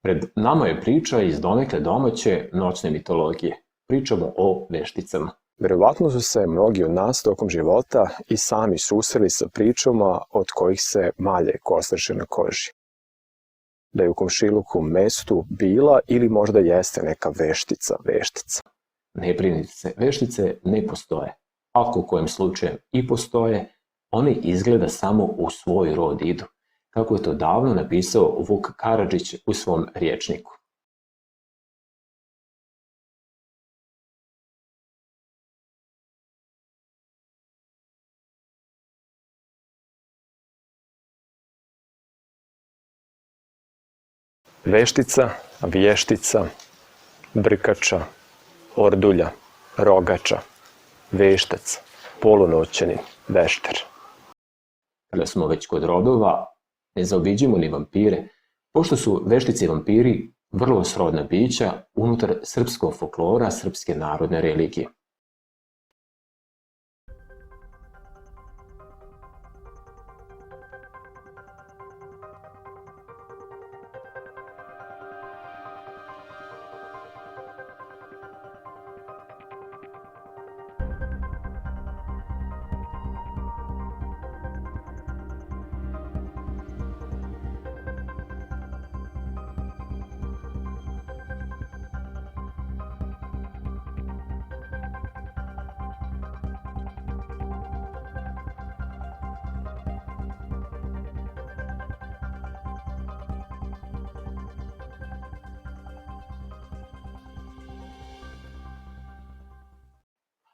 Pred nama je priča iz donekle domaće noćne mitologije. Pričamo o vešticama. Verovatno su se mnogi od nas tokom života i sami susreli sa pričama od kojih se malje kostrče na koži. Da je u komšiluku mestu bila ili možda jeste neka veštica. Ne brinite se, veštice ne postoje. Ako u kojem slučaju i postoje, one izgleda samo u svoj rod idu, kako je to davno napisao Vuk Karadžić u svom rječniku. Veštica, vještica, brkača, ordulja, rogača, veštac, polunoćanin, veštar. Kada smo već kod rodova, ne zaobiđimo ni vampire, pošto su veštice i vampiri vrlo srodna bića unutar srpskog folklora, srpske narodne religije.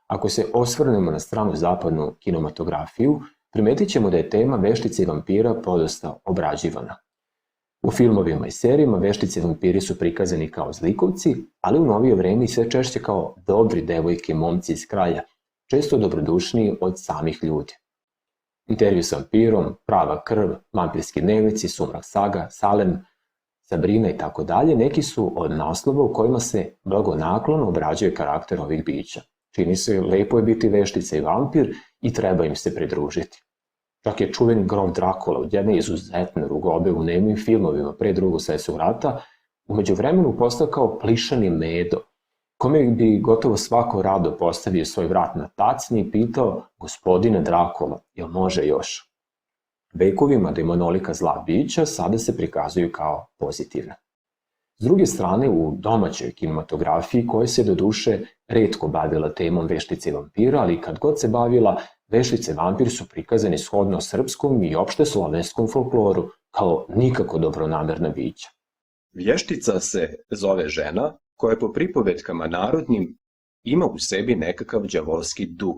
Ako se osvrnemo na stranu zapadnu kinematografiju, primetit ćemo da je tema veštice i vampira podosta obrađivana. U filmovima i serijama veštice i vampiri su prikazani kao zlikovci, ali u novije vreme i sve češće kao dobri devojke i momci iz kraja, često dobrodušniji od samih ljudi. Intervju s vampirom, Prava krv, Vampirski dnevnici, Sumrak saga, Salem, Sabrina i tako dalje, neki su od naslova u kojima se blagonaklono obrađuje karakter ovih bića. Čini se lepo je biti veštica i vampir i treba im se pridružiti. Čak je čuveni grof Drakula od jedne izuzetne rugobe u nemim filmovima pre Drugog svjetskog rata u međuvremenu postao kao plišani medo, kome bi gotovo svako rado postavio svoj vrat na tacni i pitao: gospodine Drakula, jel može još? Vekovima demonolika zla bića sada se prikazuju kao pozitivna. S druge strane, u domaćoj kinematografiji, koja se do duše retko bavila temom veštice i vampira, ali kad god se bavila, veštice i vampir su prikazani shodno srpskom i opšte slovenskom folkloru kao nikako dobronamerna bića. Vještica se zove žena koja po pripovetkama narodnim ima u sebi nekakav đavolski duh,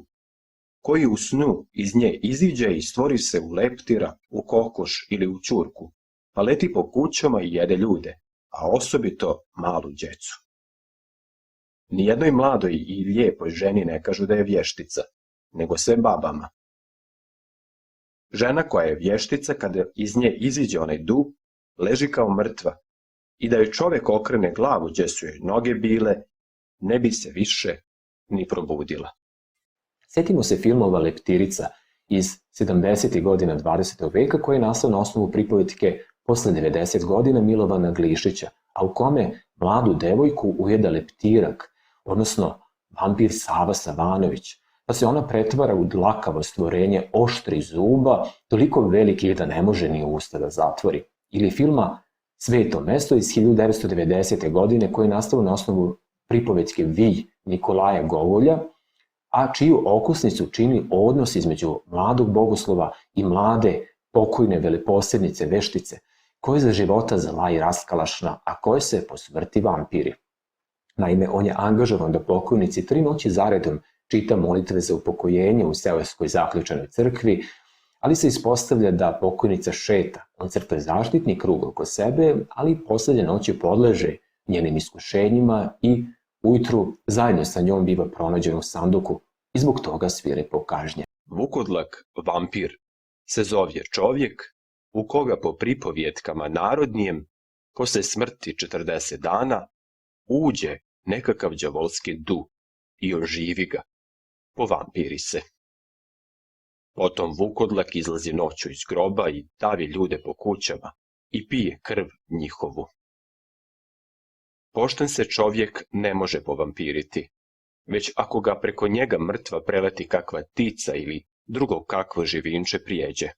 koji u snu iz nje iziđe i stvori se u leptira, u kokoš ili u ćurku, pa leti po kućama i jede ljude, a osobito malu djecu. Nijednoj mladoj i lijepoj ženi ne kažu da je vještica, nego sve babama. Žena koja je vještica, kada iz nje iziđe onaj duh, leži kao mrtva i da joj čovek okrene glavu gdje su joj noge bile, ne bi se više ni probudila. Sjetimo se filmova Leptirica iz 70. godina 20. veka koji je nastao na osnovu pripovetke posle 90 godina Milovana Glišića, a u kome mladu devojku ujeda leptirak, odnosno vampir Sava Savanović, pa se ona pretvara u dlakavo stvorenje oštrih zuba, toliko veliki da ne može ni usta da zatvori. Ili filma Sveto mesto iz 1990. godine koji je nastao na osnovu pripovetke Vij Nikolaja Gogolja, a čiju okusnicu čini odnos između mladog bogoslova i mlade pokojne veleposjednice veštice, koja je za života zla i raskalašna, a koja se po smrti vampiri. Naime, on je angažovan da pokojnici 3 noći zaredom čita molitve za upokojenje u seoskoj zaključanoj crkvi, ali se ispostavlja da pokojnica šeta, on crta zaštitni krug oko sebe, ali poslednje noći podleže njenim iskušenjima i ujutru zajedno sa njom biva pronađen u sanduku i zbog toga svirepo kažnjen. Vukodlak, vampir, se zove čovjek u koga po pripovjetkama narodnijem, posle smrti 40 dana, uđe nekakav đavolski duh i oživi ga, povampiri se. Potom Vukodlak izlazi noću iz groba i davi ljude po kućama i pije krv njihovu. Pošten se čovjek ne može povampiriti, već ako ga preko njega mrtva preleti kakva tica ili drugo kakvo živinče prijeđe.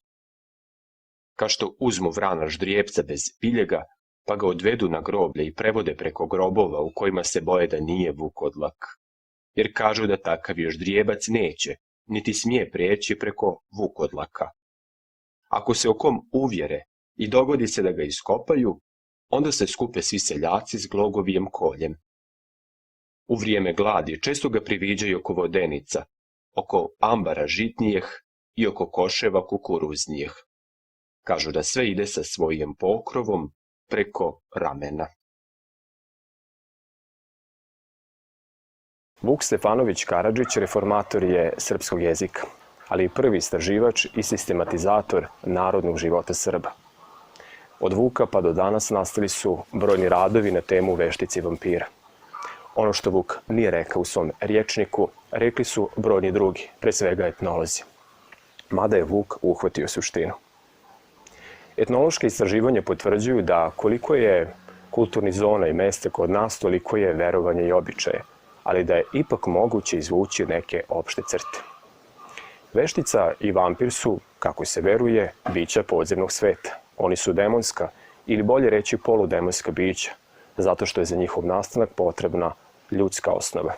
Kao što uzmu vrana ždrijebca bez biljega, pa ga odvedu na groblje i prevode preko grobova u kojima se boje da nije vukodlak, jer kažu da takav još ždrijebac neće, niti smije prijeći preko vukodlaka. Ako se o kom uvjere i dogodi se da ga iskopaju, onda se skupe svi seljaci s glogovijem koljem. U vrijeme gladi često ga priviđaju oko vodenica, oko ambara žitnijeh i oko koševa kukuruznijeh. Kažu da sve ide sa svojim pokrovom preko ramena. Vuk Stefanović Karadžić reformator je srpskog jezika, ali i prvi istraživač i sistematizator narodnog života Srba. Od Vuka pa do danas nastali su brojni radovi na temu veštice i vampira. Ono što Vuk nije rekao u svom rječniku, rekli su brojni drugi, pre svega etnolozi. Mada je Vuk uhvatio suštinu. Etnološke istraživanja potvrđuju da koliko je kulturnih zona i mesta kod nas, toliko je verovanja i običaje, ali da je ipak moguće izvući neke opšte crte. Veštica i vampir su, kako se veruje, bića podzemnog sveta. Oni su demonska, ili bolje reći poludemonska bića, zato što je za njihov nastanak potrebna ljudska osnova.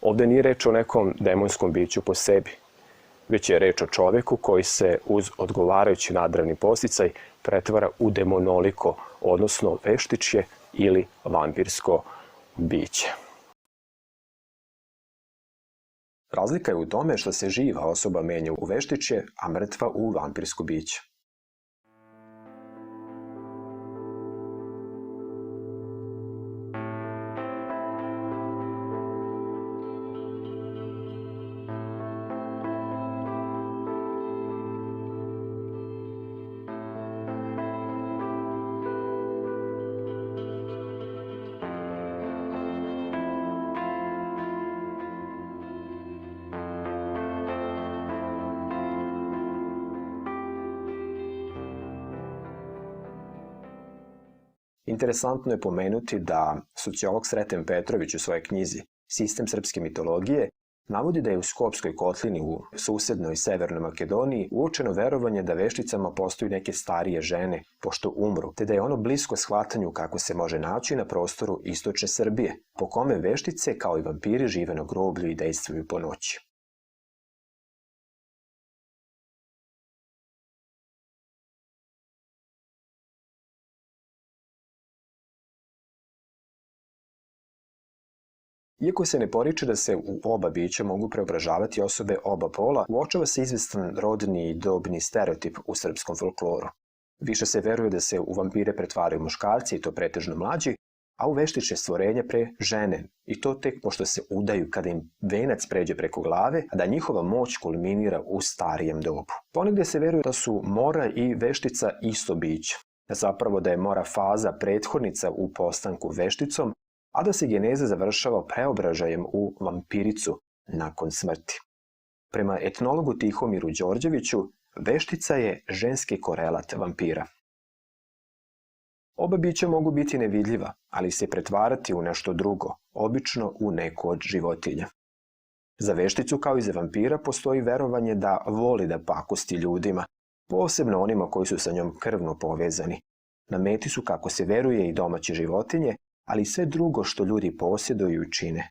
Ovdje nije reč o nekom demonskom biću po sebi, već je reč o čoveku koji se uz odgovarajući nadravni podsticaj pretvara u demonoliko, odnosno veštičje ili vampirsko biće. Razlika je u tome što se živa osoba menja u veštičje, a mrtva u vampirsko biće. Interesantno je pomenuti da sociolog Sreten Petrović u svojoj knjizi Sistem srpske mitologije navodi da je u Skopskoj kotlini u susednoj Severnoj Makedoniji uočeno verovanje da vešticama postoju neke starije žene pošto umru, te da je ono blisko shvatanju kako se može naći na prostoru istočne Srbije, po kome veštice kao i vampiri žive na groblju i dejstvuju po noći. Iako se ne poriče da se u oba bića mogu preobražavati osobe oba pola, uočava se izvestan rodni i dobni stereotip u srpskom folkloru. Više se veruje da se u vampire pretvaraju muškarci, i to pretežno mlađi, a u veštične stvorenja pre žene, i to tek pošto se udaju kada im venac pređe preko glave, a da njihova moć kulminira u starijem dobu. Ponegde se veruje da su mora i veštica isto biće, zapravo da je mora faza prethodnica u postanku vešticom, a da se geneza završava preobražajem u vampiricu nakon smrti. Prema etnologu Tihomiru Đorđeviću, veštica je ženski korelat vampira. Oba bića mogu biti nevidljiva, ali se pretvarati u nešto drugo, obično u neku od životinja. Za vešticu kao i za vampira postoji verovanje da voli da pakosti ljudima, posebno onima koji su sa njom krvno povezani. Na meti su, kako se veruje, i domaće životinje, ali i sve drugo što ljudi posjeduju i čine.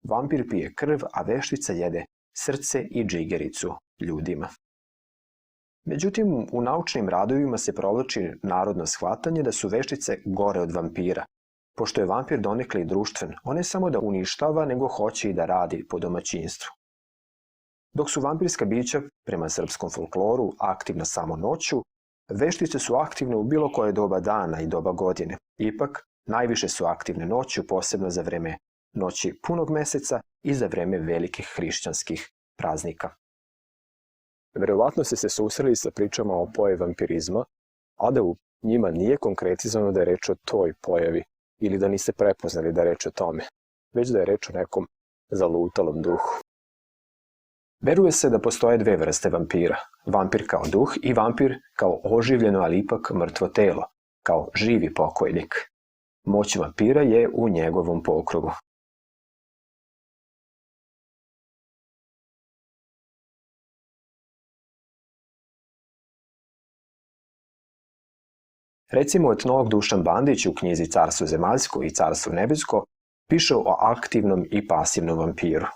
Vampir pije krv, a veštica jede srce i džigericu ljudima. Međutim, u naučnim radovima se provlači narodno shvatanje da su veštice gore od vampira, pošto je vampir donekle i društven, on ne samo da uništava, nego hoće i da radi po domaćinstvu. Dok su vampirska bića, prema srpskom folkloru, aktivna samo noću, veštice su aktivne u bilo koje doba dana i doba godine. Ipak, najviše su aktivne noću, posebno za vreme noći punog meseca i za vreme velikih hrišćanskih praznika. Verovatno ste se susreli sa pričama o pojavi vampirizma, a da u njima nije konkretizano da je reč o toj pojavi ili da niste prepoznali da je reč o tome, već da je reč o nekom zalutalom duhu. Veruje se da postoje dve vrste vampira, vampir kao duh i vampir kao oživljeno, ali ipak mrtvo telo, kao živi pokojnik. Moć vampira je u njegovom pokrovu. Recimo, etnolog Dušan Bandić u knjizi Carstvo zemaljsko i Carstvo nebesko piše o aktivnom i pasivnom vampiru.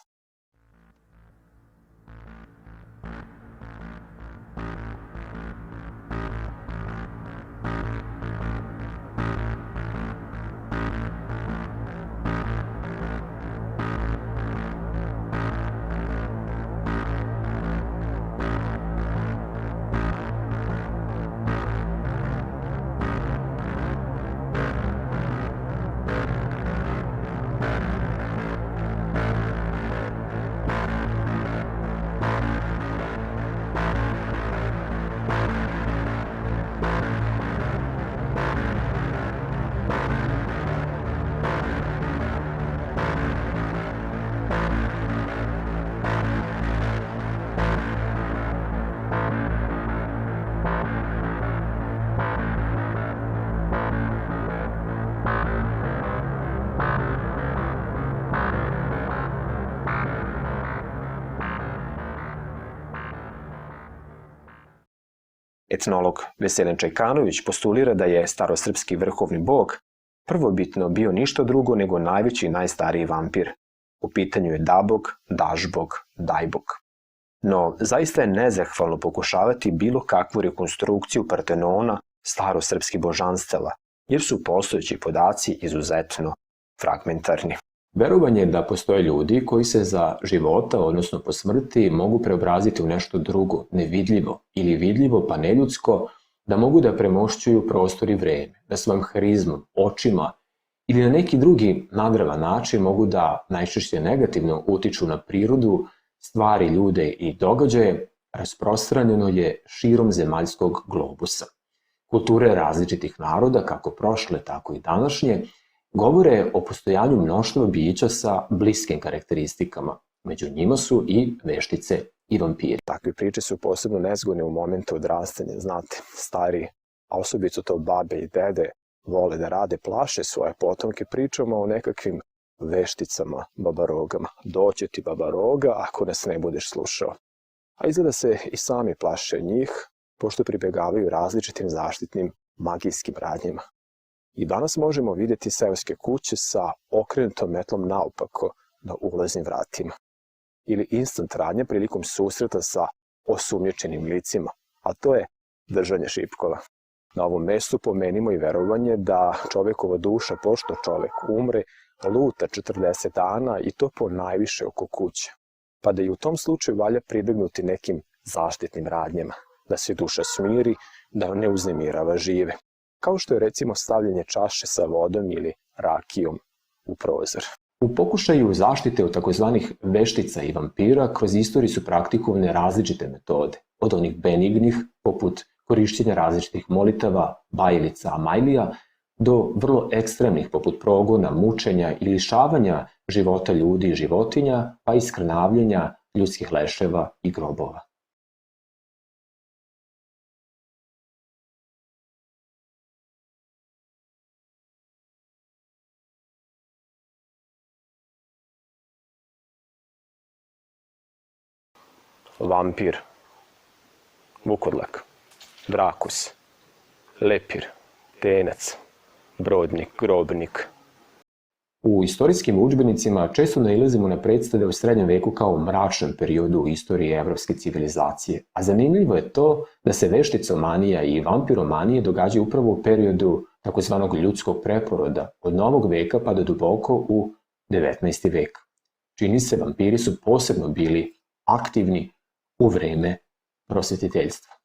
Etnolog Veselin Čajkanović postulira da je starosrpski vrhovni bog prvobitno bio ništa drugo nego najveći i najstariji vampir. U pitanju je Dabog, Dažbog, Dajbog. No, zaista je nezahvalno pokušavati bilo kakvu rekonstrukciju Partenona starosrpskih božanstava, jer su postojeći podaci izuzetno fragmentarni. Verovanje je da postoje ljudi koji se za života, odnosno po smrti, mogu preobraziti u nešto drugo, nevidljivo ili vidljivo pa neljudsko, da mogu da premošćuju prostor i vreme, da svojom harizmom, očima ili na neki drugi nadravan način mogu da najčešće negativno utiču na prirodu, stvari, ljude i događaje, rasprostranjeno je širom zemaljskog globusa. Kulture različitih naroda, kako prošle, tako i današnje, govore o postojanju mnoštva bića sa bliskim karakteristikama. Među njima su i veštice i vampiri. Takve priče su posebno nezgodne u momentu odrastanja, znate, stari, a osobito to babe i dede, vole da rade, plaše svoje potomke pričama o nekakvim vešticama, babarogama. Doće ti babaroga ako nas ne budeš slušao. A izgleda se i sami plaše njih, pošto pribegavaju različitim zaštitnim magijskim radnjima. I danas možemo vidjeti seoske kuće sa okrenutom metlom naopako na ulaznim vratima. Ili instant radnje prilikom susreta sa osumnjičenim licima, a to je držanje šipkova. Na ovom mestu pomenimo i verovanje da čovekova duša, pošto čovek umre, luta 40 dana i to po najviše oko kuće. Pa da i u tom slučaju valja pribegnuti nekim zaštitnim radnjama, da se duša smiri, da ne uznemirava žive. Kao što je recimo stavljanje čaše sa vodom ili rakijom u prozor. U pokušaju zaštite od takozvanih veštica i vampira kroz istoriju su praktikovane različite metode, od onih benignih, poput korišćenja različitih molitava, bajilica, amajlija, do vrlo ekstremnih, poput progona, mučenja i lišavanja života ljudi i životinja, pa i skrnavljenja ljudskih leševa i grobova. Vampir, Vukodlak, Drakus, Lepir, Tenac, Brodnik, Grobnik. U istorijskim udžbenicima često nailazimo na predstave u srednjem veku kao mračnom periodu u istoriji evropske civilizacije, a zanimljivo je to da se vešticomanija i vampiromanije događaju upravo u periodu takozvanog ljudskog preporoda od novog veka pa do duboko u 19. vek. Čini se, vampiri su posebno bili aktivni u vreme prosvetiteljstva.